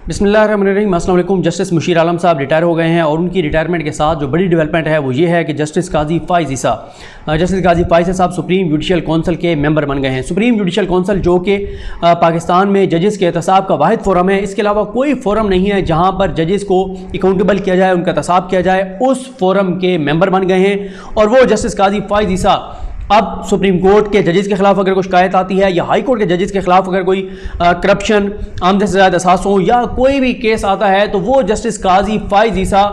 बिस्मिल्लाहिर्रहमानिर्रहीम। अस्सलाम वालेकुम। जस्टिस मुशीर आलम साहब रिटायर हो गए हैं और उनकी रिटायरमेंट के साथ जो बड़ी डेवलपमेंट है वो ये है कि जस्टिस काजी फ़ाइज़ ईसा साहब सुप्रीम जुडिशल कौंसिल के मेंबर बन गए हैं। सुप्रीम जुडिशल कौंसिल जो कि पाकिस्तान में जजेस के एहतसाब का वाहिद फोरम है, इसके अलावा कोई फोरम नहीं है जहाँ पर जजेस को अकाउंटेबल किया जाए, उनका एहतसाब किया जाए। उस फोरम के मेंबर बन गए हैं और वो जस्टिस काजी फ़ाइज़ ईसा अब सुप्रीम कोर्ट के जजेस के खिलाफ अगर कोई शिकायत आती है या हाई कोर्ट के जजेस के खिलाफ अगर कोई करप्शन, आमदनी से ज़्यादा असासों या कोई भी केस आता है तो वो जस्टिस काजी फ़ाइज़ ईसा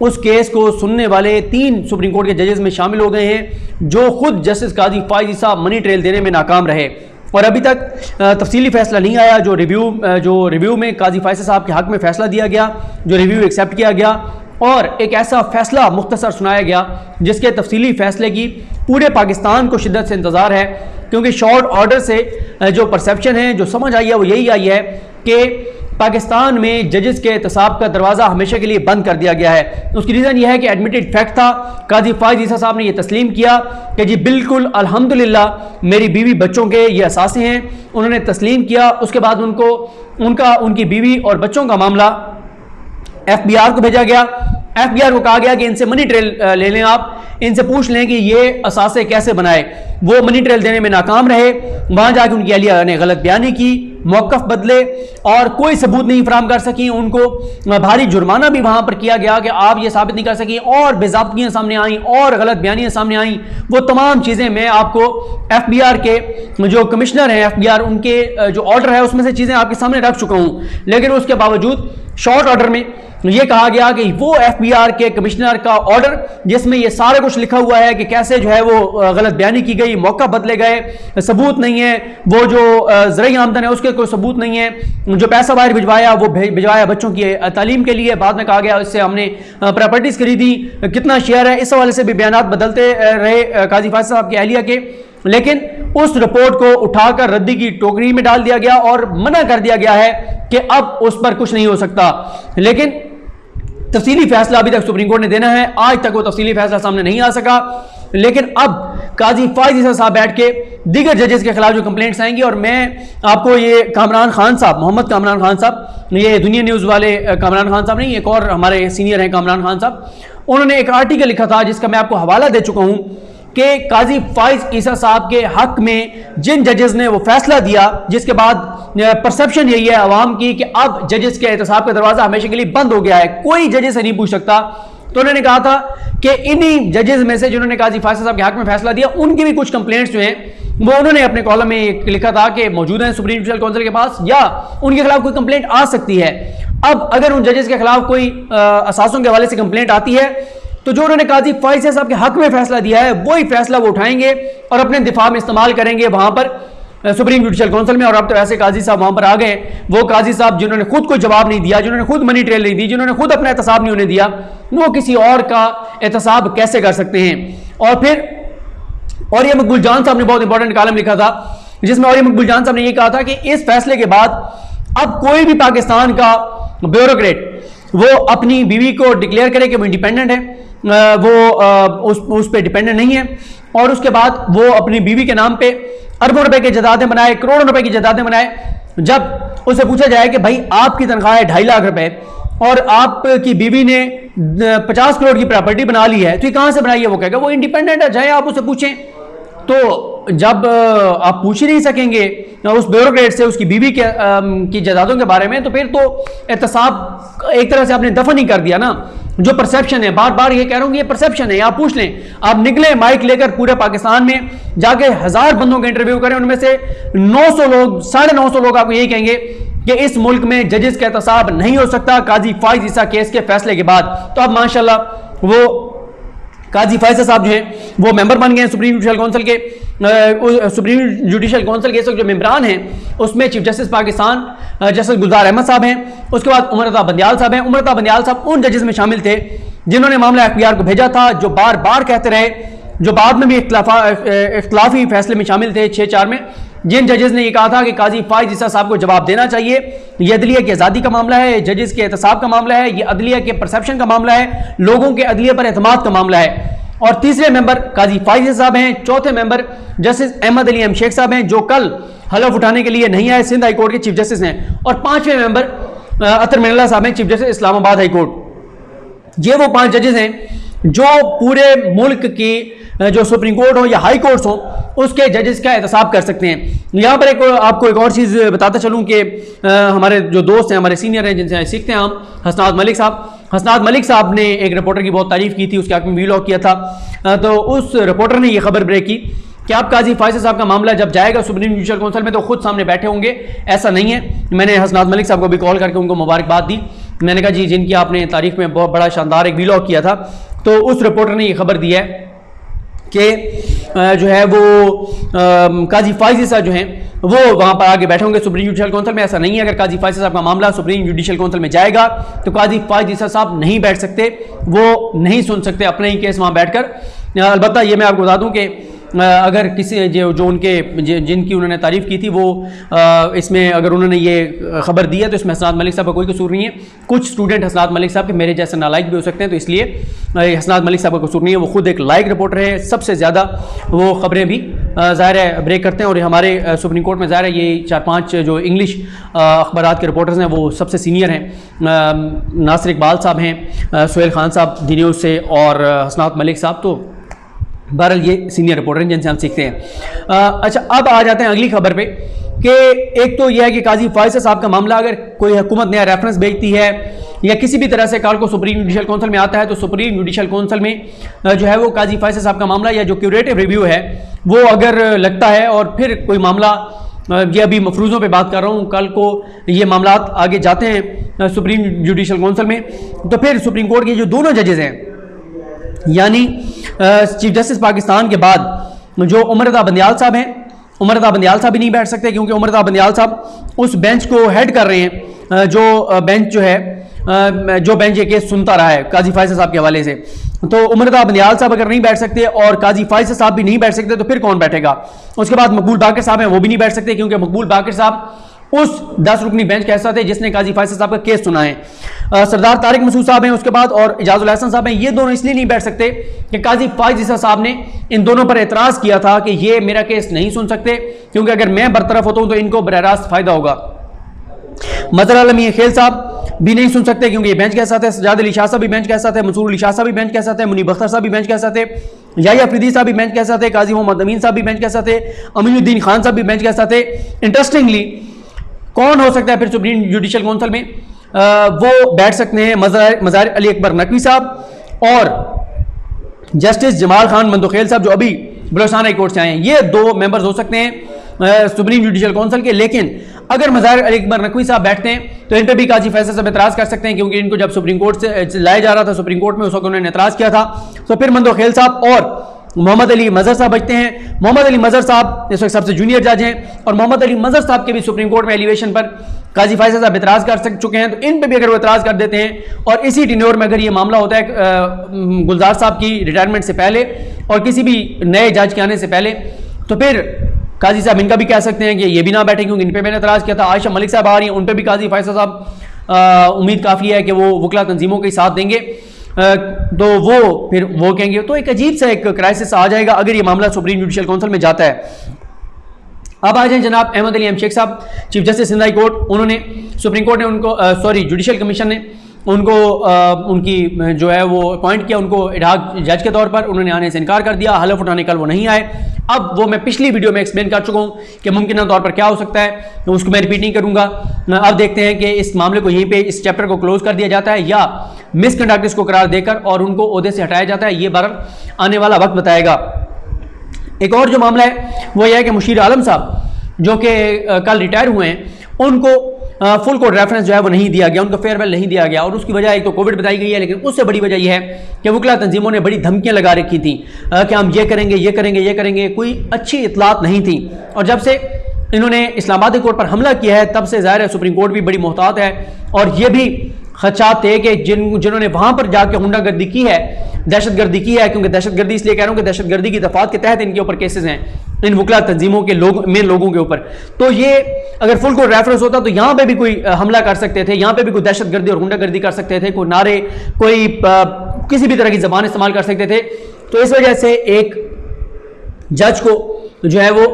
उस केस को सुनने वाले 3 सुप्रीम कोर्ट के जजेस में शामिल हो गए हैं, जो खुद जस्टिस काजी फ़ाइज़ ईसा मनी ट्रेल देने में नाकाम रहे और अभी तक तफसीली फैसला नहीं आया। जो रिव्यू में काजी फ़ाइज़ साहब के हक़ में फ़ैसला दिया गया, जो रिव्यू एक्सेप्ट किया गया और एक ऐसा फैसला मुख्तसर सुनाया गया जिसके तफसीली फैसले की पूरे पाकिस्तान को शिद्दत से इंतज़ार है, क्योंकि शॉर्ट ऑर्डर से जो परसेप्शन है, जो समझ आई है वो यही आई है कि पाकिस्तान में जजेस के एहतसाब का दरवाज़ा हमेशा के लिए बंद कर दिया गया है। उसकी रीज़न यह है कि एडमिटेड फैक्ट था। काजी फ़ाइज़ ईसा साहब ने यह तस्लीम किया कि जी बिल्कुल अल्हम्दुलिल्लाह मेरी बीवी बच्चों के ये असासे हैं, उन्होंने तस्लीम किया। उसके बाद उनकी बीवी और बच्चों का मामला FBI को भेजा गया। FBI को कहा गया कि इनसे मनी ट्रेल ले लें, आप इनसे पूछ लें कि ये असासे कैसे बनाए। वो मनी ट्रेल देने में नाकाम रहे। वहां जाके उनकी अहलिया ने गलत बयानी की, मौक़िफ़ बदले और कोई सबूत नहीं फराहम कर सकी। उनको भारी जुर्माना भी वहां पर किया गया कि आप ये साबित नहीं कर सकी और बेज़ाब्तियाँ सामने आई और गलत बयानियाँ सामने आई। वो तमाम चीज़ें मैं आपको FBI के जो कमिश्नर हैं FBI उनके जो ऑर्डर है उसमें से चीज़ें आपके सामने रख चुका हूँ, लेकिन उसके बावजूद शॉर्ट ऑर्डर में यह कहा गया कि वो FBI के कमिश्नर का ऑर्डर जिसमें ये सारा कुछ लिखा हुआ है कि कैसे जो है वो गलत बयानी की गई, मौका बदले गए, सबूत नहीं है, वो जो ज़राई आमदन है उसके कोई सबूत नहीं है, जो पैसा बाहर भिजवाया वो भिजवाया बच्चों की तालीम के लिए, बाद में कहा गया इससे हमने प्रॉपर्टीज खरीदी, कितना शेयर है, इस हवाले से भी बयान बदलते रहे काजी फ़ाइज़ साहब की अहलिया के। लेकिन उस रिपोर्ट को उठाकर रद्दी की टोकरी में डाल दिया गया और मना कर दिया गया है कि अब उस पर कुछ नहीं हो सकता। लेकिन तफसीली फैसला अभी तक सुप्रीम कोर्ट ने देना है, आज तक वो तफसीली फैसला सामने नहीं आ सका। लेकिन अब काजी फ़ाइज़ ईसा साहब बैठ के दीगर जजेस के खिलाफ जो कंप्लेंट्स आएंगी, और मैं आपको ये कामरान खान साहब, मोहम्मद कामरान खान साहब, ये दुनिया न्यूज़ वाले कामरान खान साहब नहीं, एक और हमारे सीनियर हैं कामरान खान साहब, उन्होंने एक आर्टिकल लिखा था जिसका मैं आपको हवाला दे चुका हूँ कि काजी फ़ाइज़ ईसा साहब के हक में जिन जजेस ने वो फैसला दिया, जिसके बाद परसेप्शन यही है अवाम की कि अब जजेस के एहतसाब का दरवाज़ा हमेशा के लिए बंद हो गया है, कोई जजेस से नहीं पूछ सकता। तो उन्होंने कहा था कि इन्हीं जजेस में से जिन्होंने काजी फ़ाइज़ साहब के हक में फैसला दिया उनकी भी कुछ कंप्लेंट्स जो हैं वो उन्होंने अपने कॉलम में लिखा था कि मौजूद हैं सुप्रीम जुडिशल काउंसिल के पास या उनके खिलाफ कोई कंप्लेंट आ सकती है। अब अगर उन जजेस के खिलाफ कोई असासों के हवाले से कंप्लेंट आती है तो जो उन्होंने काजी फ़ाइज़ साहब के हक में फैसला दिया है वही फैसला वो उठाएंगे और अपने दिफा में इस्तेमाल करेंगे वहां पर सुप्रीम जुडिशल काउंसिल में। और अब तो ऐसे काजी साहब वहां पर आ गए, वो काजी साहब जिन्होंने खुद कोई जवाब नहीं दिया, जिन्होंने खुद मनी ट्रेल नहीं दी, जिन्होंने खुद अपना एहतसाब नहीं उन्हें दिया, वो किसी और का एहतसाब कैसे कर सकते हैं। और फिर औरिया मकबूल जान साहब ने बहुत इंपॉर्टेंट कॉलम लिखा था जिसमें औरिया मकबूल जान साहब ने यह कहा था कि इस फैसले के बाद अब कोई भी पाकिस्तान का ब्यूरोक्रेट वो अपनी बीवी को डिक्लेयर करे कि वो इंडिपेंडेंट है, वो उस पर डिपेंडेंट नहीं है, और उसके बाद वो अपनी बीवी के नाम पे अरबों रुपए की जायदादें बनाए, करोड़ों रुपए की जायदादें बनाए। जब उससे पूछा जाए कि भाई आपकी तनख्वाह है 2.5 लाख रुपए और आपकी बीवी ने 50 करोड़ की प्रॉपर्टी बना ली है, तो ये कहां से बनाई है? वो कहेगा वो इंडिपेंडेंट है, चाहे आप उससे पूछें। तो जब आप पूछ ही नहीं सकेंगे उस ब्यूरोक्रेट से उसकी बीवी की जायदादों के बारे में, तो फिर तो एहतसाब एक तरह से आपने दफन ही कर दिया ना। जो परसेप्शन है, बार बार ये कह रहा हूं, ये परसेप्शन है, आप पूछ लें, आप निकले माइक लेकर पूरे पाकिस्तान में जाके 1000 बंदों का इंटरव्यू करें, उनमें से 900 लोग 950 लोग आपको यही कहेंगे कि इस मुल्क में जजेस का एहतसाब नहीं हो सकता काजी फ़ाइज़ ईसा केस के फैसले के बाद। तो अब माशाल्लाह वो काजी फ़ाइज़ साहब जो हैं वो मेंबर बन गए हैं सुप्रीम जुडिशल काउंसिल के। सुप्रीम जुडिशल काउंसिल के जो मेंबरान हैं उसमें चीफ जस्टिस पाकिस्तान जस्टिस गुलजार अहमद साहब हैं, उसके बाद उमर अता बंदियाल साहब हैं। उमर अता बंदियाल साहब उन जजेस में शामिल थे जिन्होंने मामला FBI को भेजा था, जो बार बार कहते रहे, जो बाद में भी इख्तलाफी फैसले में शामिल थे 6-4 में, जिन जजेस ने यह कहा था कि काजी फ़ाइज़ ईसा साहब को जवाब देना चाहिए, यह अदलिया की आज़ादी का मामला है, जजेस के एहतसाब का मामला है, यह अदलिया के परसेप्शन का मामला है, लोगों के अदलिया पर एतमाद का मामला है। और तीसरे मेंबर काजी फ़ाइज़ ईसा साहब हैं, चौथे member justice Ahmed Ali M Sheikh साहब हैं जो कल हलफ उठाने के लिए नहीं आए, सिंध हाई कोर्ट के चीफ जस्टिस हैं, और 5वें मेंबर अतर मिनल्ला साहब हैं, chief justice Islamabad high court. ये वो 5 जजेस हैं जो पूरे मुल्क की जो सुप्रीम कोर्ट हो या हाई कोर्ट्स हो उसके जजेस का एहतसाब कर सकते हैं। यहाँ पर आपको एक और चीज़ बताता चलूँ कि हमारे जो दोस्त हैं, हमारे सीनियर हैं, जिनसे सीखते हैं हम, हसनात मलिक साहब ने एक रिपोर्टर की बहुत तारीफ की थी, उसके हक में वीलॉग किया था। तो उस रिपोर्टर ने ये खबर ब्रेक की कि आप काजी फायसल साहब का मामला जब जाएगा सुप्रीम जुडिशल काउंसिल में तो खुद सामने बैठे होंगे। ऐसा नहीं है। मैंने हसनात मलिक साहब को भी कॉल करके उनको मुबारकबाद दी। मैंने कहा जी, जिनकी आपने तारीफ में बहुत बड़ा शानदार एक वीलॉग किया था, तो उस रिपोर्टर ने ये खबर दी है कि जो है वो काजी फायसल साहब जो हैं वो वहाँ पर आगे बैठे होंगे सुप्रीम जुडिशल काउंसिल में। ऐसा नहीं है। अगर काजी फायसल साहब का मामला सुप्रीम जुडिशल काउंसिल में जाएगा तो काजी फायसल साहब नहीं बैठ सकते, वो नहीं सुन सकते अपने ही केस वहाँ बैठकर। अलबत्ता ये मैं आपको बता दूँ कि अगर किसी जो उनके जिनकी उन्होंने तारीफ़ की थी वो इसमें अगर उन्होंने ये खबर दी है तो इसमें हसनात मलिक साहब का कोई कसूर नहीं है। कुछ स्टूडेंट हसनात मलिक साहब के मेरे जैसे नालायक भी हो सकते हैं, तो इसलिए हसनात मलिक साहब का कसूर नहीं है। वो खुद एक लायक रिपोर्टर है, सबसे ज़्यादा वो खबरें भी ज़ाहिर है ब्रेक करते हैं। और हमारे सुप्रीम कोर्ट में ज़ाहिर है ये 4-5 जो इंग्लिश अखबारात के रिपोर्टर्स हैं वो सबसे सीनियर हैं। नासिर इकबाल साहब हैं, सुहेल खान साहब दी न्यूज़ से, और हसनात मलिक साहब, तो बहरहाल ये सीनियर रिपोर्टर हैं जिनसे हम सीखते हैं। अच्छा, अब आ जाते हैं अगली खबर पे कि एक तो यह है कि काजी फायसल साहब का मामला अगर कोई हुकूमत नया रेफरेंस भेजती है या किसी भी तरह से कल को सुप्रीम जुडिशल काउंसिल में आता है तो सुप्रीम जुडिशल काउंसिल में जो है वो काजी फायसल साहब का मामला या जो क्यूरेटिव रिव्यू है वो अगर लगता है और फिर कोई मामला, ये अभी मफरूज़ों पे बात कर रहा हूँ, कल को ये मामला आगे जाते हैं सुप्रीम जुडिशल काउंसिल में, तो फिर सुप्रीम कोर्ट के जो दोनों जजेस हैं यानी चीफ जस्टिस पाकिस्तान के बाद जो उमर रज़ा बंदियाल साहब हैं, उमर रज़ा बंदियाल साहब भी नहीं बैठ सकते क्योंकि उमर रज़ा बंदियाल साहब उस बेंच को हेड कर रहे हैं जो बेंच जो है जो बेंच ये केस सुनता रहा है काजी फायसल साहब के हवाले से। तो उमर रज़ा बंदियाल साहब अगर नहीं बैठ सकते और काजी फायसल साहब भी नहीं बैठ सकते तो फिर कौन बैठेगा? उसके बाद मकबूल बाकर साहब हैं, वो भी नहीं बैठ सकते क्योंकि मकबूल बाकर साहब उस 10 रुकनी बेंच का हिस्सा थे जिसने काजी फायसल साहब का केस सुना है। सरदार तारिक मसूद साहब हैं उसके बाद, और इजाजुल हसन साहब हैं। ये दोनों इसलिए नहीं बैठ सकते कि काजी फायसल साहब ने इन दोनों पर एतराज़ किया था कि ये मेरा केस नहीं सुन सकते क्योंकि अगर मैं बरतरफ होता हूं तो इनको बरह रास्त फायदा होगा। मजहर आलम खेल साहब भी नहीं सुन सकते क्योंकि ये बेंच के हिस्सा थे। सजाद अली शाह साहब भी बेंच के हिस्सा थे, मंसूर अली शाह साहब भी बेंच के हिस्सा थे, मुनीब अख्तर साहब भी बेंच के हिस्सा थे, याहिया अफरीदी साहब भी बेंच के हिस्सा थे, काजी मोहम्मद अमीन साहब भी बेंच के हिस्सा थे, अमीनुद्दीन खान साहब भी बेंच के हिस्सा थे। इंटरेस्टिंगली कौन हो सकता है फिर सुप्रीम जुडिशल काउंसिल में? वो बैठ सकते हैं मज़ार अली अकबर नकवी साहब और जस्टिस जमाल खान मंदोखेल साहब जो अभी बलोचिस्तान हाई कोर्ट से आए हैं। ये 2 मेंबर्स हो सकते हैं सुप्रीम जुडिशल काउंसिल के। लेकिन अगर मज़ार अली अकबर नकवी साहब बैठते हैं तो इन पर भी काजी फैसले से एतराज़ कर सकते हैं क्योंकि इनको जब सुप्रीम कोर्ट से लाया जा रहा था सुप्रीम कोर्ट में उस वक्त उन्होंने एतराज़ किया था। तो फिर मंदोखेल साहब और मोहम्मद अली मजहर साहब बचते हैं। मोहम्मद अली मजहर साहब इस वक्त सबसे जूनियर जज हैं और मोहम्मद अली मजहर साहब के भी सुप्रीम कोर्ट में एलिवेशन पर काजी फायसल साहब एतराज़ कर चुके हैं। तो इन पे भी अगर वो एतराज़ कर देते हैं और इसी टिन्योर में अगर ये मामला होता है गुलजार साहब की रिटायरमेंट से पहले और किसी भी नए जज के आने से पहले, तो फिर काजी साहब इनका भी कह सकते हैं कि ये भी ना बैठे क्योंकि इन पर मैंने एतराज़ किया था। आयशा मलिक साहब आ रही हैं, उन पर भी काजी फायसल साहब उम्मीद काफ़ी है कि वो वकला तंजीमों के साथ देंगे, तो वो फिर वो कहेंगे। तो एक अजीब सा एक क्राइसिस आ जाएगा अगर ये मामला सुप्रीम जुडिशल काउंसिल में जाता है। अब आ जाए जनाब अहमद अली शेख साहब, chief justice Sindh high court. उन्होंने सुप्रीम कोर्ट ने उनको जुडिशल कमीशन ने उनको उनकी जो है वो अपॉइंट किया उनको एडहॉक जज के तौर पर। उन्होंने आने से इनकार कर दिया, हलफ उठाने कल वो नहीं आए। अब वो मैं पिछली वीडियो में एक्सप्लेन कर चुका हूँ कि मुमकिन तौर पर क्या हो सकता है, तो उसको मैं रिपीट नहीं करूँगा। अब देखते हैं कि इस मामले को यहीं पे इस चैप्टर को क्लोज कर दिया जाता है या मिसकंडक्ट इसको करार देकर और उनको ओहदे से हटाया जाता है। ये बहरहाल आने वाला वक्त बताएगा। एक और जो मामला है वो यह है कि मुशीर आलम साहब जो कि कल रिटायर हुए हैं उनको फुल कोर्ट रेफरेंस जो है वो नहीं दिया गया, उनको फेयरवेल नहीं दिया गया। और उसकी वजह एक तो कोविड बताई गई है, लेकिन उससे बड़ी वजह यह है कि वकला तंजीमों ने बड़ी धमकियां लगा रखी थी कि हम ये करेंगे ये करेंगे ये करेंगे, कोई अच्छी इतलात नहीं थी। और जब से इन्होंने इस्लामाबाद कोर्ट पर हमला किया है तब से ज़ाहिर है सुप्रीम कोर्ट भी बड़ी मोहतात है और ये भी खदशात थे कि जिन्होंने वहाँ पर जाकर गुंडागर्दी की है, दहशतगर्दी की है, क्योंकि दहशतगर्दी इसलिए कह रहा हूँ कि दहशतगर्दी की दफात के तहत इनके ऊपर केसेस हैं इन वकला तंजीमों के मेन लोगों के ऊपर। तो ये अगर फुल कोर्ट रेफरेंस होता तो यहाँ पे भी कोई हमला कर सकते थे, यहाँ पे भी कोई दहशतगर्दी और गुंडागर्दी कर सकते थे, कोई नारे कोई किसी भी तरह की जबान इस्तेमाल कर सकते थे। तो इस वजह से एक जज को जो है वो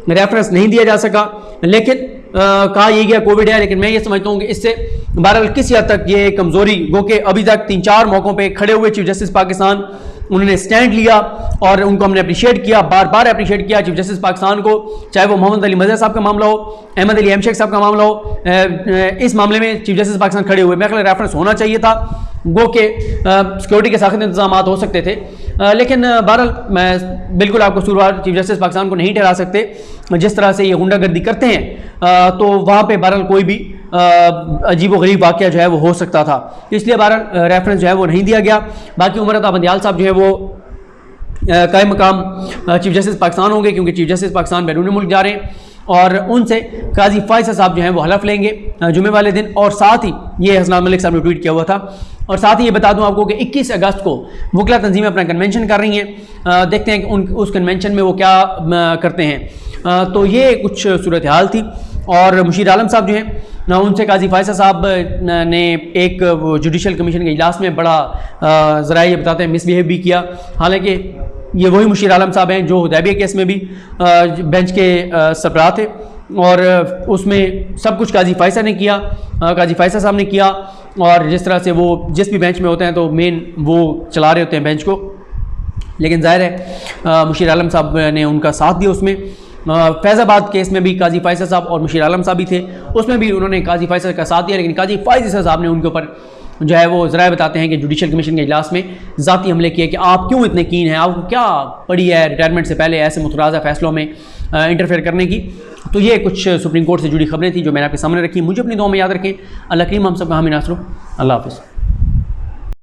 रेफरेंस नहीं दिया जा सका। लेकिन कहा यह गया कोविड है, लेकिन मैं ये समझता हूँ कि इससे बहरहाल किसी हद तक ये कमजोरी, गो के अभी तक 3-4 मौकों पे खड़े हुए चीफ जस्टिस पाकिस्तान, उन्होंने स्टैंड लिया और उनको हमने अप्रिशिएट किया, बार बार अप्रिशिएट किया चीफ जस्टिस पाकिस्तान को, चाहे वो मोहम्मद अली मजहर साहब का मामला हो, अहमद अली एमशेख साहब का मामला हो। इस मामले में चीफ जस्टिस पाकिस्तान खड़े हुए, मेरे ख्याल रेफरेंस होना चाहिए था, गो के सिक्योरिटी के सख्त इंतजाम हो सकते थे, लेकिन बहरहाल मैं बिल्कुल आपको कसूरवार चीफ जस्टिस पाकिस्तान को नहीं ठहरा सकते। जिस तरह से ये गुंडागर्दी करते हैं तो वहाँ पे बहरहाल कोई भी अजीब व गरीब वाक़या जो है वो हो सकता था, इसलिए बहरहाल रेफरेंस जो है वो नहीं दिया गया। बाकी उमर अता बंदियाल साहब जो है वो कायम मकाम चीफ जस्टिस पाकिस्तान होंगे, क्योंकि चीफ जस्टिस पाकिस्तान बैरून मुल्क जा रहे हैं और उनसे काजी फ़ाइज़ साहब जो हैं वो हलफ लेंगे जुमे वाले दिन। और साथ ही ये हसनात मलिक साहब ने ट्वीट किया हुआ था, और साथ ही ये बता दूं आपको कि 21 अगस्त को वकला तंजीमें अपना कन्वेंशन कर रही हैं, देखते हैं कि उस कन्वेंशन में वो क्या करते हैं। तो ये कुछ सूरत हाल थी। और मुशीर आलम साहब जो हैं उनसे काजी फ़ाइज़ साहब ने एक जुडिशल कमीशन के इजलास में बड़ा ज़रा ये बताते हैं मिसबिहेव भी किया, हालांकि ये वही मुशीर आलम साहब हैं जो हुदैबिया केस में भी बेंच के सरबराह थे, और उसमें सब कुछ काजी फ़ाइज़ ने किया, काजी फ़ाइज़ साहब ने किया। और जिस तरह से वो जिस भी बेंच में होते हैं तो मेन वो चला रहे होते हैं बेंच को, लेकिन ज़ाहिर है मुशीर आलम साहब ने उनका साथ दिया उसमें। फैज़ाबाद केस में भी काजी फ़ाइज़ साहब और मुशीर आलम साहब भी थे, उसमें भी उन्होंने काजी फ़ाइज़ का साथ दिया, लेकिन काजी फ़ाइज़ साहब ने उनके ऊपर जो है वो ज़रा बताते हैं कि जुडिशल कमीशन के इजलास में ज़ाती हमले किए कि आप क्यों इतने कीन हैं, आपको क्या पड़ी है रिटायरमेंट से पहले ऐसे मुतराज़ा फ़ैसलों में इंटरफेयर करने की। तो ये कुछ सुप्रीम कोर्ट से जुड़ी खबरें थी जो मैंने आपके सामने रखी। मुझे अपनी दुआ में याद रखें। अल्लाह करीम हम सब का हामी नासरो। अल्लाह हाफ़िज़।